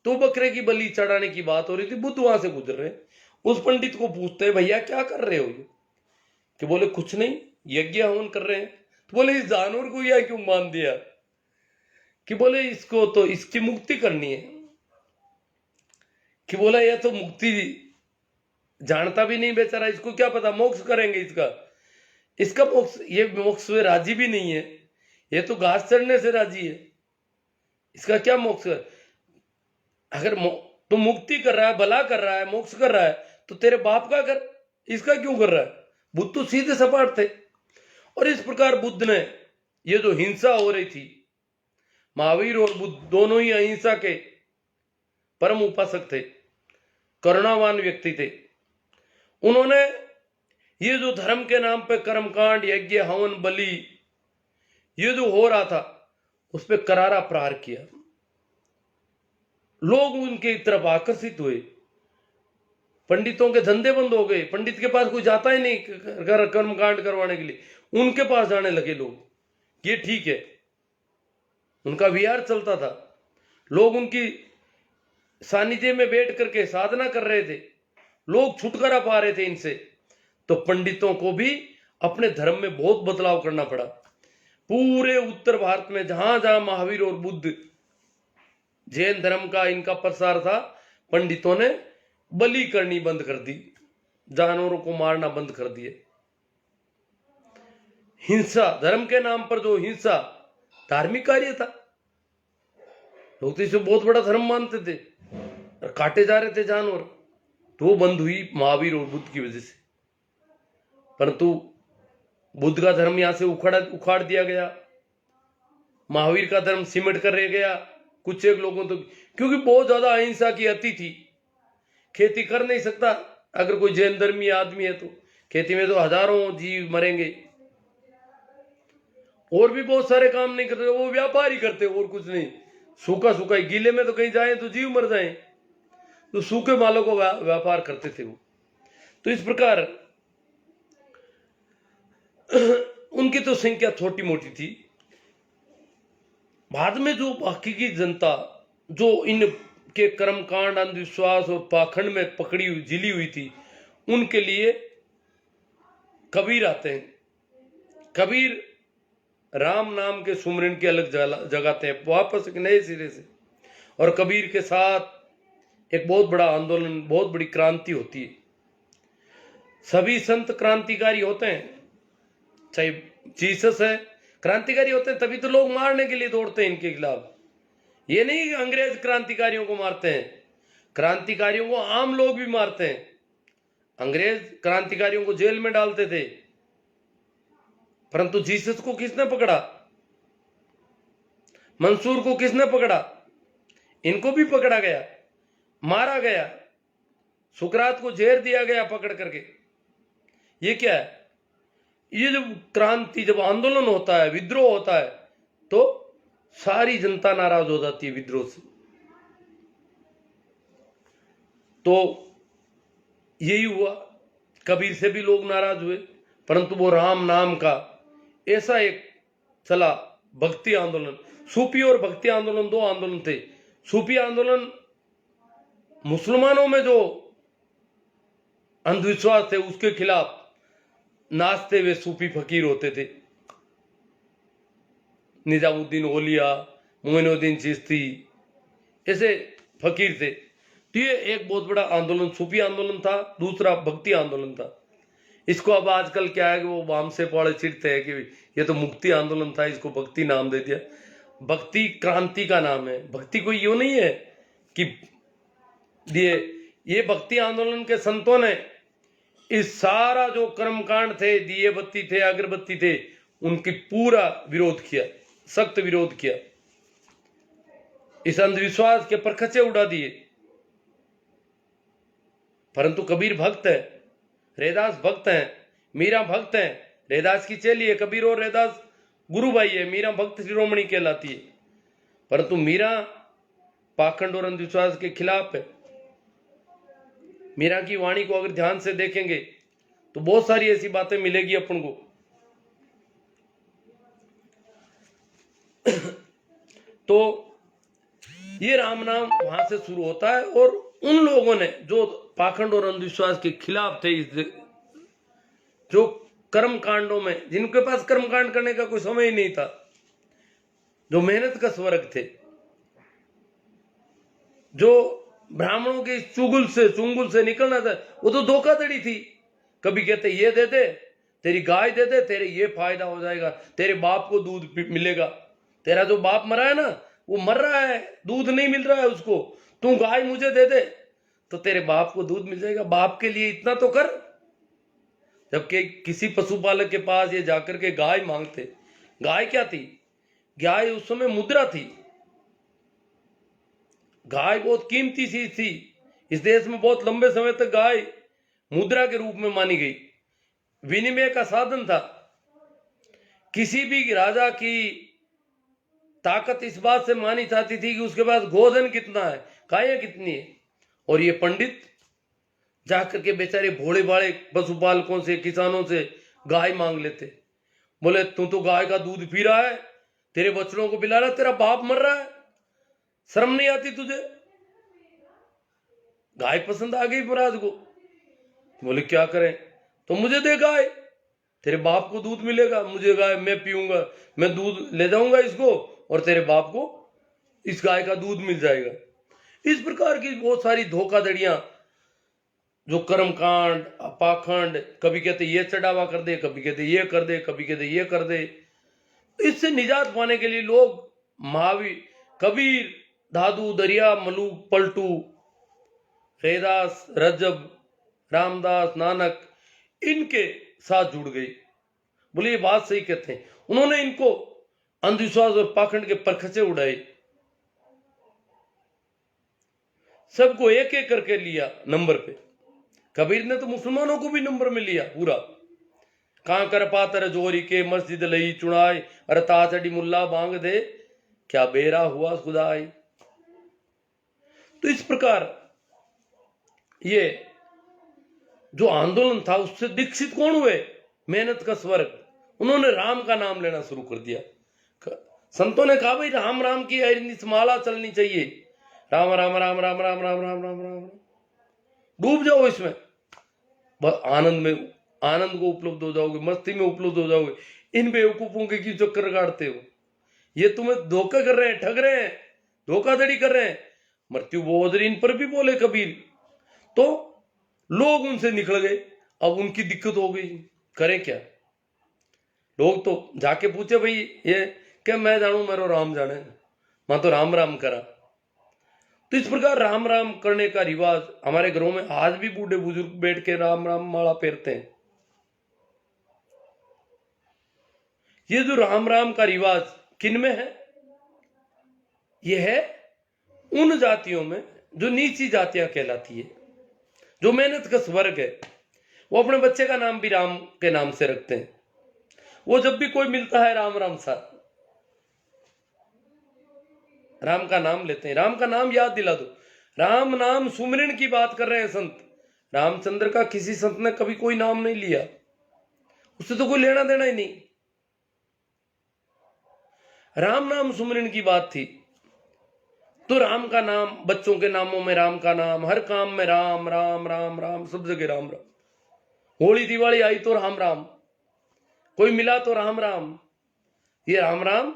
तो बकरे की बलि चढ़ाने की बात हो रही थी। बुद्ध वहां से गुजर रहे, उस पंडित को पूछते हैं, भैया क्या कर रहे हो ये? कि बोले कुछ नहीं, यज्ञ हवन कर रहे हैं। तो बोले इस जानवर को यह क्यों मान दिया? कि बोले इसको तो इसकी मुक्ति करनी है। कि बोला यह तो मुक्ति जानता भी नहीं बेचारा, इसको क्या पता मोक्ष करेंगे इसका मोक्ष, ये मोक्ष में राजी भी नहीं है, ये तो घास चढ़ने से राजी है, इसका क्या मोक्ष? अगर तो मुक्ति कर रहा है, भला कर रहा है, मोक्ष कर रहा है, तो तेरे बाप का कर, इसका क्यों कर रहा है? बुद्ध तो सीधे सपाट थे। और इस प्रकार बुद्ध ने ये जो हिंसा हो रही थी, महावीर और बुद्ध दोनों ही अहिंसा के परम उपासक थे, करुणावान व्यक्ति थे। उन्होंने ये जो धर्म के नाम पे कर्मकांड, यज्ञ, हवन, बलि ये जो हो रहा था उस पर करारा प्रहार किया। लोग उनके तरफ आकर्षित हुए, पंडितों के धंधे बंद हो गए, पंडित के पास कोई जाता ही नहीं कर्मकांड करवाने के लिए, उनके पास जाने लगे लोग। ये ठीक है, उनका विहार चलता था, लोग उनकी सानिध्य में बैठ करके साधना कर रहे थे, लोग छुटकारा पा रहे थे इनसे। तो पंडितों को भी अपने धर्म में बहुत बदलाव करना पड़ा। पूरे उत्तर भारत में जहां जहां महावीर और बुद्ध जैन धर्म का इनका प्रसार था, पंडितों ने बलि करनी बंद कर दी, जानवरों को मारना बंद कर दिए। हिंसा, धर्म के नाम पर जो हिंसा धार्मिक कार्य था, लोग तो इसे बहुत बड़ा धर्म मानते थे, और काटे जा रहे थे जानवर, तो वो बंद हुई महावीर और बुद्ध की वजह से। परंतु बुद्ध का धर्म यहां से उखाड़ दिया गया, महावीर का धर्म सिमट कर रह गया कुछ एक लोगों तो, क्योंकि बहुत ज्यादा अहिंसा की अति थी। खेती कर नहीं सकता अगर कोई जैन धर्मी आदमी है तो, खेती में तो हजारों जीव मरेंगे। और भी बहुत सारे काम नहीं करते, वो व्यापार ही करते और कुछ नहीं, सूखा सूखा ही, गीले में तो कहीं जाए तो जीव मर जाए, तो सूखे मालों को व्यापार करते थे वो। तो इस प्रकार उनकी तो संख्या छोटी मोटी थी। बाद में जो हकीकी जनता जो इनके कर्मकांड, अंधविश्वास और पाखंड में पकड़ी हुई, जिली हुई थी, उनके लिए कबीर आते हैं। कबीर राम नाम के सुमरन की अलग जगाते हैं वापस एक नए सिरे से, और कबीर के साथ एक बहुत बड़ा आंदोलन, बहुत बड़ी क्रांति होती है। सभी संत क्रांतिकारी होते हैं, चाहे जीसस है, क्रांतिकारी होते हैं, तभी तो लोग मारने के लिए दौड़ते हैं इनके खिलाफ। ये नहीं कि अंग्रेज क्रांतिकारियों को मारते हैं, क्रांतिकारियों को आम लोग भी मारते हैं। अंग्रेज क्रांतिकारियों को जेल में डालते थे, परंतु जीसस को किसने पकड़ा? मंसूर को किसने पकड़ा? इनको भी पकड़ा गया, मारा गया, सुकरात को जेर दिया गया पकड़ करके। ये क्या है? ये जब क्रांति, जब आंदोलन होता है, विद्रोह होता है, तो सारी जनता नाराज हो जाती है विद्रोह से। तो यही हुआ, कबीर से भी लोग नाराज हुए, परंतु वो राम नाम का ऐसा एक चला भक्ति आंदोलन, सूफी और भक्ति आंदोलन दो आंदोलन थे। सूफी आंदोलन मुसलमानों में जो अंधविश्वास थे उसके खिलाफ नाचते हुए सूफी फकीर होते थे, निजामुद्दीन औलिया, मोइनुद्दीन चिश्ती, ऐसे फकीर थे। तो ये एक बहुत बड़ा आंदोलन सूफी आंदोलन था। दूसरा भक्ति आंदोलन था। इसको अब आजकल क्या है कि वो वाम से पौड़े चिढ़ते हैं कि ये तो मुक्ति आंदोलन था, इसको भक्ति नाम दे दिया। भक्ति क्रांति का नाम है। भक्ति कोई यूं नहीं है कि ये भक्ति आंदोलन के संतों ने इस सारा जो कर्मकांड थे, दिए बत्ती थे, अगरबत्ती थे, उनकी पूरा विरोध किया, सख्त विरोध किया। इस अंधविश्वास के परखचे उड़ा दिए। परंतु कबीर भक्त है, रैदास भक्त है, मीरा भक्त है। रैदास की चेली है, कबीर और रैदास गुरु भाई है, मीरा भक्त शिरोमणि कहलाती है। परंतु मीरा पाखंड और अंधविश्वास के खिलाफ है। मीरा की वाणी को अगर ध्यान से देखेंगे तो बहुत सारी ऐसी बातें मिलेगी अपन को। तो ये राम नाम वहां से शुरू होता है। और उन लोगों ने जो पाखंड और अंधविश्वास के खिलाफ थे, जो कर्म कांडों में, जिनके पास कर्म कांड करने का कोई समय ही नहीं था, जो मेहनत का स्वर्ग थे, जो ब्राह्मणों के चुंगुल से निकलना था, वो तो धोखाधड़ी थी। कभी कहते ये दे दे, तेरी गाय दे दे, तेरे ये फायदा हो जाएगा, तेरे बाप को दूध मिलेगा। तेरा जो बाप मरा है ना, वो मर रहा है, दूध नहीं मिल रहा है उसको, तू गाय मुझे दे दे तो तेरे बाप को दूध मिल जाएगा। बाप के लिए इतना तो कर। जबकि किसी पशुपालक के पास ये जाकर के गाय मांगते, गाय क्या थी? गाय उस समय मुद्रा थी। गाय बहुत कीमती चीज थी। इस देश में बहुत लंबे समय तक गाय मुद्रा के रूप में मानी गई, विनिमय का साधन था। किसी भी राजा की ताकत इस बात से मानी जाती थी कि उसके पास गोधन कितना है, गायें कितनी है। और ये पंडित जाकर के बेचारे भोले भाले पशुपालकों से, किसानों से गाय मांग लेते। बोले तू तो गाय का दूध पी रहा है, तेरे बच्चों को पिला रहा है, तेरा बाप मर रहा है, शर्म नहीं आती तुझे? गाय पसंद आ गई महाराज को। बोले क्या करें? तो मुझे दे गाय, तेरे बाप को दूध मिलेगा। मुझे गाय, मैं पीऊंगा, मैं दूध ले जाऊंगा इसको और तेरे बाप को इस गाय का दूध मिल जाएगा। इस प्रकार की बहुत सारी धोखाधड़ियां, जो कर्मकांड, पाखंड, कभी कहते ये चढ़ावा कर दे, कभी कहते ये कर दे, कभी कहते ये कर दे। इससे निजात पाने के लिए लोग महावीर, कबीर, दादू, दरिया, मलूक, पलटू, रैदास, रजब, रामदास, नानक, इनके साथ जुड़ गए। बोले ये बात सही कहते हैं। उन्होंने इनको अंधविश्वास और पाखंड के परखचे उड़ाए, सबको एक एक करके लिया नंबर पे। कबीर ने तो मुसलमानों को भी नंबर में लिया पूरा। कहां कर पातर जोरी के मस्जिद लई चुनाई, अरे ताचड़ी मुल्ला बांग दे, क्या बेरा हुआ खुदाई। तो इस प्रकार ये जो आंदोलन था उससे दीक्षित कौन हुए? मेहनत का स्वर्ग। उन्होंने राम का नाम लेना शुरू कर दिया। संतों ने कहा भाई राम राम की माला चलनी चाहिए, राम राम राम राम राम राम राम राम राम। डूब जाओ इसमें, आनंद में, आनंद को उपलब्ध हो जाओगे, मस्ती में उपलब्ध हो जाओगे। इन बेवकूफों के क्यों चक्कर काटते हो? ये तुम्हें धोखा कर रहे हैं, ठग रहे हैं, धोखाधड़ी कर रहे हैं। मृत्यु बोध इन पर भी बोले कबीर, तो लोग उनसे निकल गए। अब उनकी दिक्कत हो गई, करें क्या? लोग तो जाके पूछे भाई ये क्या, मैं जानू मेरो राम जाने, मैं तो राम राम करा। तो इस प्रकार राम राम करने का रिवाज हमारे घरों में आज भी बूढ़े बुजुर्ग बैठ के राम राम माला फेरते हैं। ये जो राम राम का रिवाज किन में है? ये है उन जातियों में जो नीची जातियां कहलाती है, जो मेहनत का स्वर्ग है। वो अपने बच्चे का नाम भी राम के नाम से रखते हैं। वो जब भी कोई मिलता है राम राम सा, राम का नाम लेते हैं। राम का नाम याद दिला दो, राम नाम सुमिरन की बात कर रहे हैं संत। रामचंद्र का किसी संत ने कभी कोई नाम नहीं लिया, उससे तो कोई लेना देना ही नहीं। राम नाम सुमरन की बात थी, तो राम का नाम, बच्चों के नामों में राम का नाम, हर काम में राम राम राम राम, सब जगह राम राम। होली दिवाली आई तो राम राम, कोई मिला तो राम राम। ये राम राम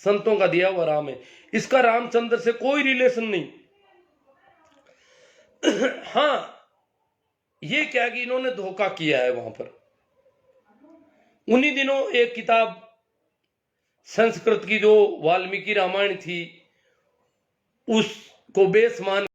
संतों का दिया हुआ राम है, इसका रामचंद्र से कोई रिलेशन नहीं। हाँ, ये क्या कि इन्होंने धोखा किया है वहां पर। उन्हीं दिनों एक किताब संस्कृत की जो वाल्मीकि रामायण थी, उसको बेस मान